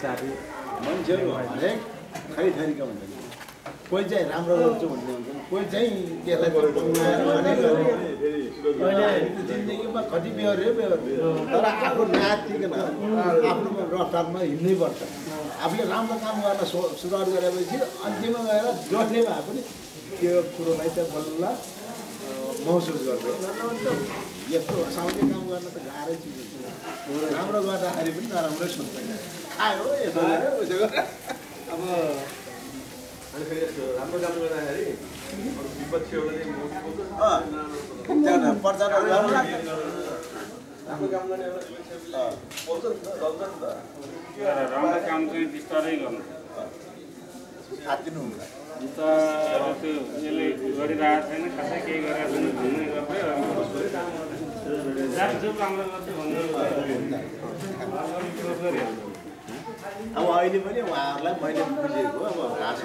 कर्मचारी मान्छेहरू हरेक थरीका हुन्छन् कोही चाहिँ राम्रो गर्छु भन्ने हुन्छन् कोही चाहिँ त्यसलाई जिन्दगीमा कति बेहोर्यो तर आफ्नो नातिकन आफ्नो रफ्तारमा हिँड्नै पर्छ आफूले राम्रो काम गर्न सुरुवात गरेपछि अन्तिममा गएर जसले भए पनि त्यो कुरोलाई चाहिँ बल्ल महसुस गर्छ यस्तो सामान्य काम गर्न त गाह्रै चिज हुन्छ राम्रो गर्दाखेरि पनि नराम्रै सोध्दैन आयो यसो गर्यो उसो गर्यो अब अनि फेरि यस्तो राम्रो काम गर्दाखेरि विपक्षीहरूलाई प्रचार राम्रो काम गर्ने बोल्छ नि त गर्छ नि त राम्रो काम चाहिँ बिस्तारै गर्नु हातिनु हुन्छ त त्यो यसले गरिरहेको छैन खासै केही गरेको छैन भन्ने गर्दै जो राम्रो गर्छ भन्ने अब अहिले पनि उहाँहरूलाई मैले बुझेको अब घाँस